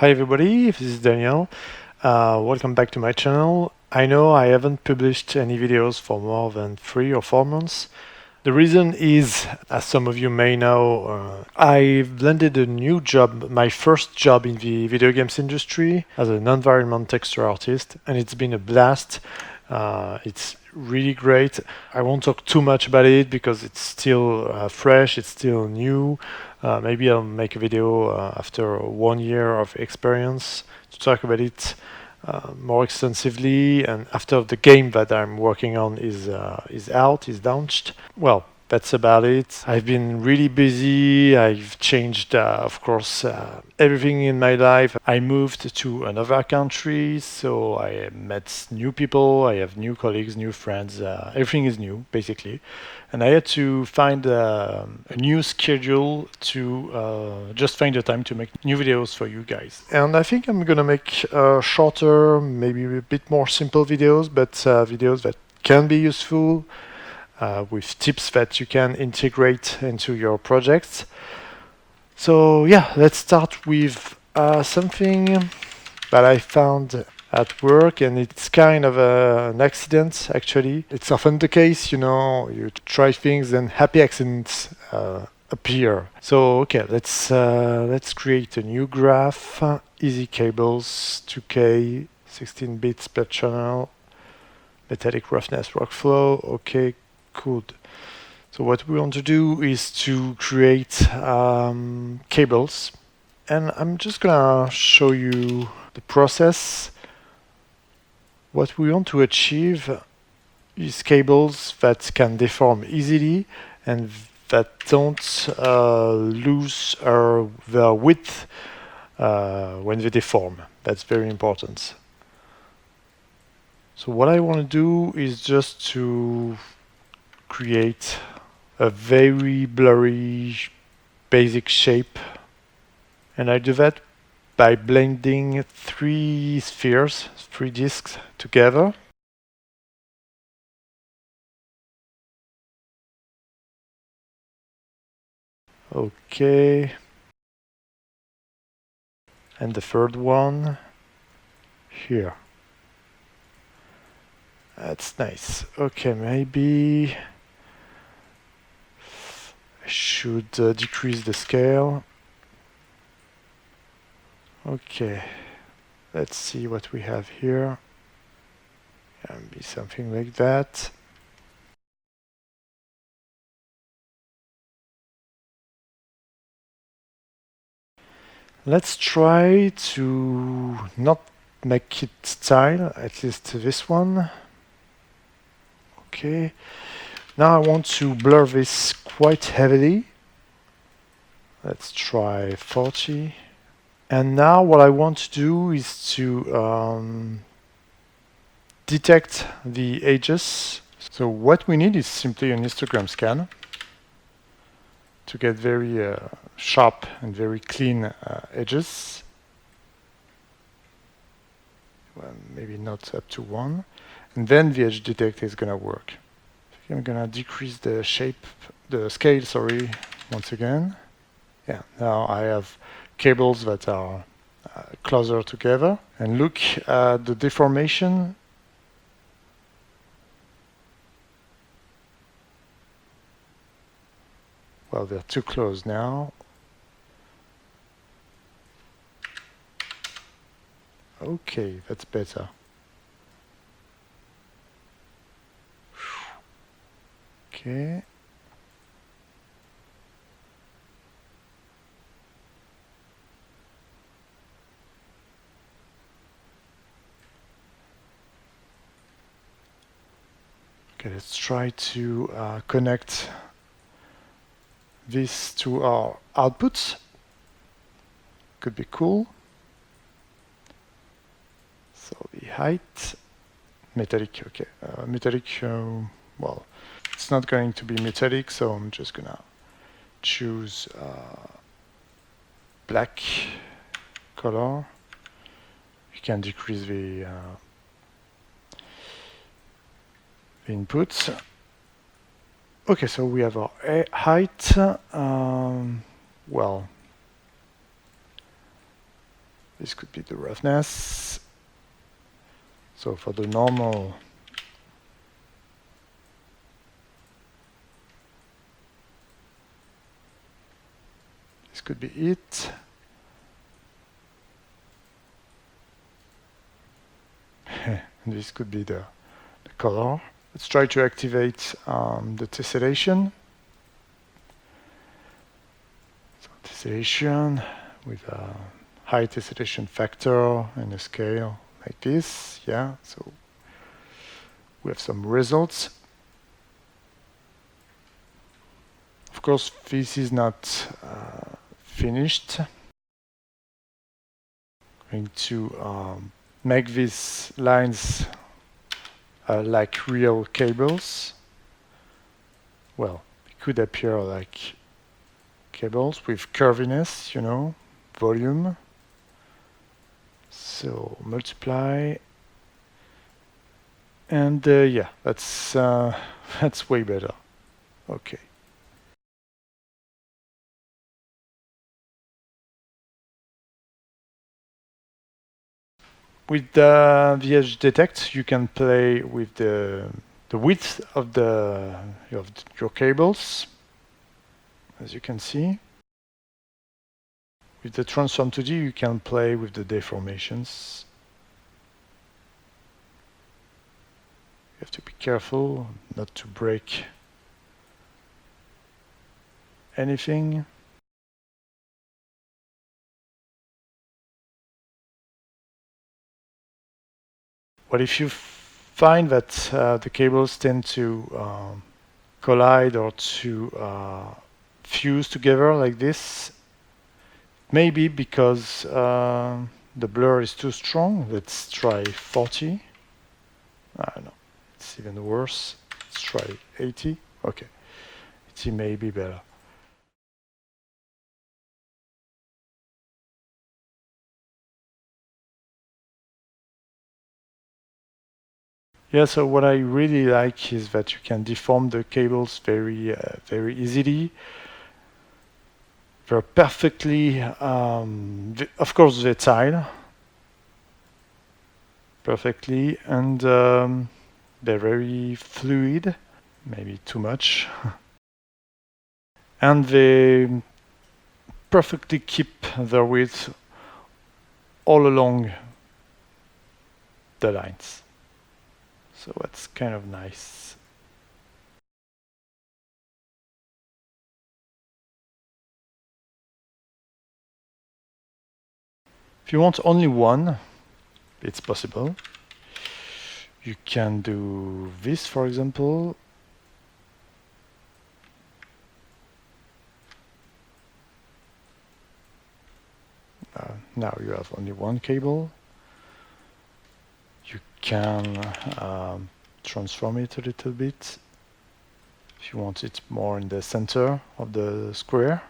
Hi everybody, this is Daniel. Welcome back to my channel. I know I haven't published any videos for more than 3 or 4 months. The reason is, as some of you may know, I've landed a new job, my first job in the video games industry as an environment texture artist, and it's been a blast. It's really great. I won't talk too much about it because it's still fresh, it's still new. Maybe I'll make a video after 1 year of experience to talk about it more extensively, and after the game that I'm working on is out, is launched. Well, that's about it. I've been really busy. I've changed, of course, everything in my life. I moved to another country, so I met new people. I have new colleagues, new friends. Everything is new, basically. And I had to find a new schedule to just find the time to make new videos for you guys. And I think I'm gonna make shorter, maybe a bit more simple videos, but videos that can be useful, with tips that you can integrate into your projects. So yeah, let's start with something that I found at work, and it's kind of an accident actually. It's often the case, you know, you try things and happy accidents appear. So okay, let's create a new graph. Easy cables, 2K, 16 bits per channel, metallic roughness workflow. Okay, good. So what we want to do is to create cables, and I'm just gonna show you the process. What we want to achieve is cables that can deform easily and that don't lose their width when they deform. That's very important. So what I want to do is just to create a very blurry basic shape, and I do that by blending 3 spheres, 3 disks together. Okay, and the third one here. That's nice. Okay, maybe I should decrease the scale. Okay, let's see what we have here. Maybe something like that. Let's try to not make it style, at least this one. Okay, now I want to blur this quite heavily. Let's try 40. And now what I want to do is to detect the edges. So what we need is simply an histogram scan to get very sharp and very clean edges. Well, maybe not up to 1. And then the edge detector is gonna work. Okay, I'm gonna decrease the scale, sorry, once again. Yeah, now I have cables that are closer together. And look at the deformation. Well, they're too close now. Okay, that's better. Okay. Okay, let's try to connect this to our outputs. Could be cool. So the height, metallic, okay. Metallic, well, it's not going to be metallic, so I'm just gonna choose black color. You can decrease the inputs. Okay, so we have our height. Well, This could be the roughness. So for the normal, this could be it. And this could be the color. Let's try to activate the tessellation. So tessellation with a high tessellation factor and a scale like this. Yeah, so we have some results. Of course, this is not finished. I'm going to make these lines like real cables. Well, it could appear like cables with curviness, you know, volume. So multiply, and yeah, that's way better. Okay. With the VH Detect, you can play with the width of your cables, as you can see. With the Transform 2D, you can play with the deformations. You have to be careful not to break anything. But if you find that the cables tend to collide or to fuse together like this, maybe because the blur is too strong. Let's try 40. I don't know, it's even worse. Let's try 80. Okay, 80 may be better. Yeah, so what I really like is that you can deform the cables very easily. They're perfectly, of course, they tile perfectly, and they're very fluid, maybe too much. And they perfectly keep their width all along the lines. So that's kind of nice. If you want only one, it's possible. You can do this, for example. Now you have only one cable. You can transform it a little bit if you want it more in the center of the square.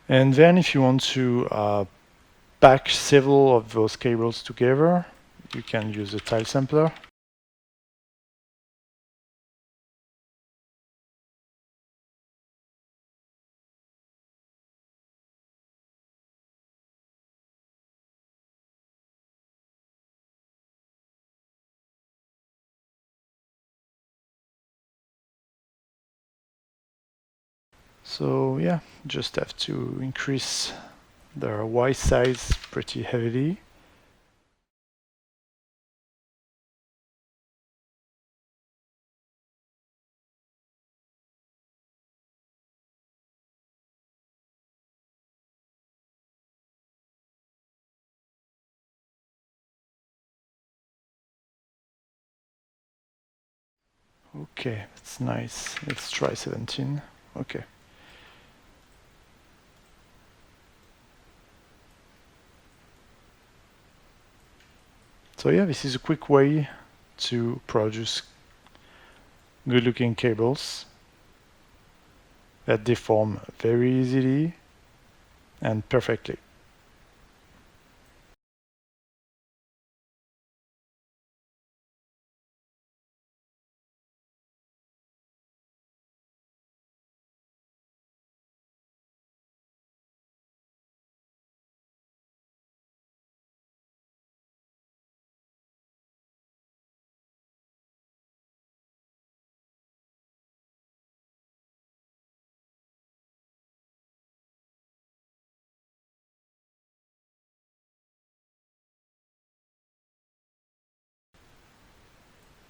And then if you want to pack several of those cables together, you can use a tile sampler. So yeah, just have to increase the Y size pretty heavily. Okay, that's nice. Let's try 17. Okay. So yeah, this is a quick way to produce good-looking cables. that deform very easily and perfectly.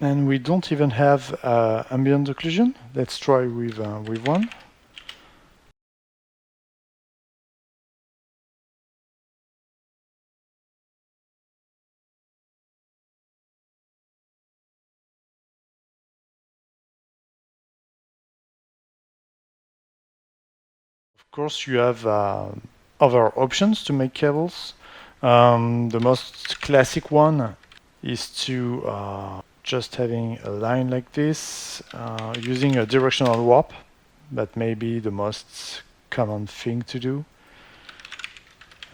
And we don't even have ambient occlusion. Let's try with one. Of course, you have other options to make cables. The most classic one is to just having a line like this, using a directional warp. That may be the most common thing to do.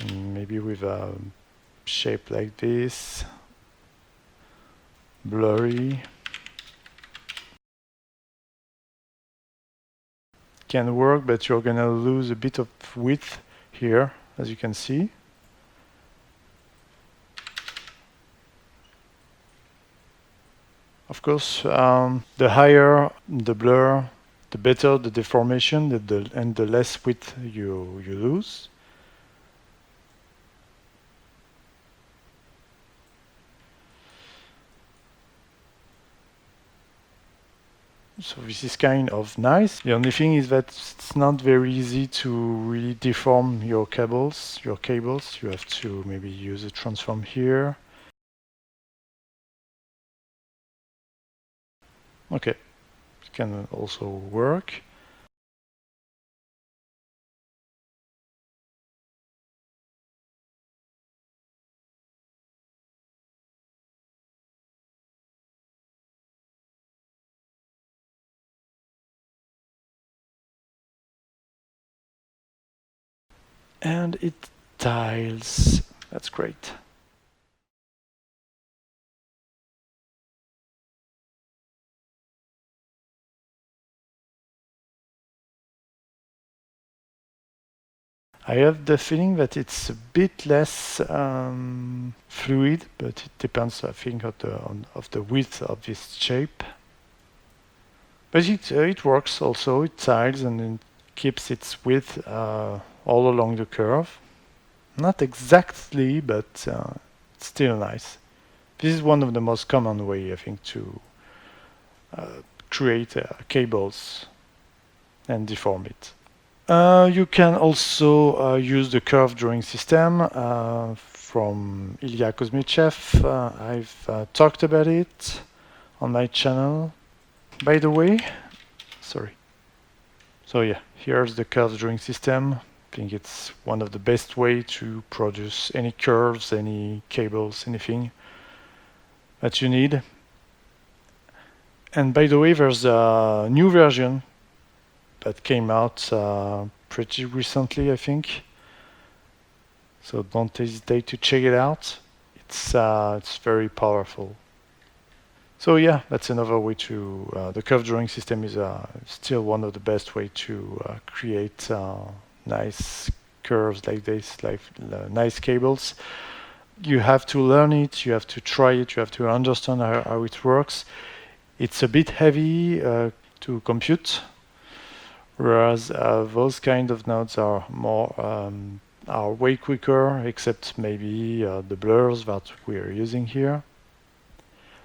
And maybe with a shape like this, blurry. Can work, but you're gonna lose a bit of width here, as you can see. Of course, the higher the blur, the better the deformation, and the less width you lose. So this is kind of nice. The only thing is that it's not very easy to really deform your cables. You have to maybe use a transform here. Okay, it can also work. And it tiles. That's great. I have the feeling that it's a bit less fluid, but it depends, I think, of the width of this shape. But it works also. It tiles and it keeps its width all along the curve. Not exactly, but it's still nice. This is one of the most common way, I think, to create cables and deform it. You can also use the curve drawing system from Ilya Kuzmichev. I've talked about it on my channel. By the way, sorry. So yeah, here's the curve drawing system. I think it's one of the best way to produce any curves, any cables, anything that you need. And by the way, there's a new version that came out pretty recently, I think. So don't hesitate to check it out. It's very powerful. So yeah, that's another way to. The curve drawing system is still one of the best way to create nice curves like this, like nice cables. You have to learn it. You have to try it. You have to understand how it works. It's a bit heavy to compute, whereas those kind of nodes are more are way quicker, except maybe the blurs that we're using here.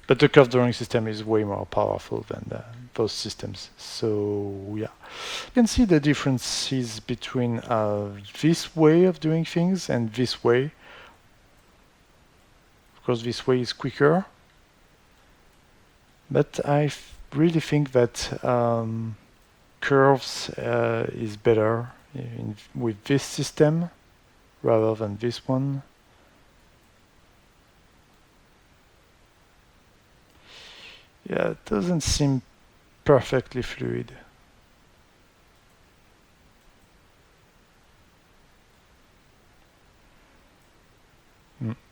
But the curve drawing system is way more powerful than those systems. So yeah, you can see the differences between this way of doing things and this way. Of course, this way is quicker. But I really think that curves is better with this system rather than this one. Yeah, it doesn't seem perfectly fluid.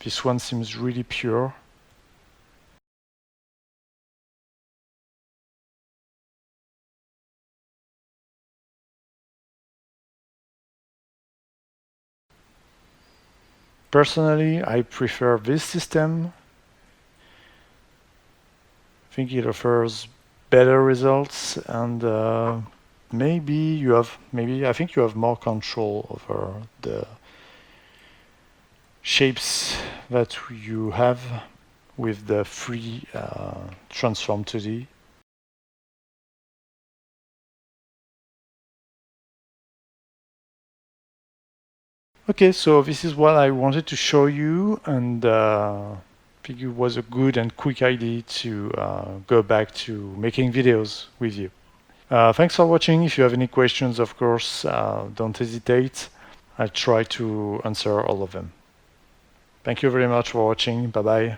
This one seems really pure. Personally, I prefer this system. I think it offers better results, and maybe I think you have more control over the shapes that you have with the free Transform 2D. Okay, so this is what I wanted to show you, and I think it was a good and quick idea to go back to making videos with you. Thanks for watching. If you have any questions, of course, don't hesitate. I'll try to answer all of them. Thank you very much for watching. Bye-bye.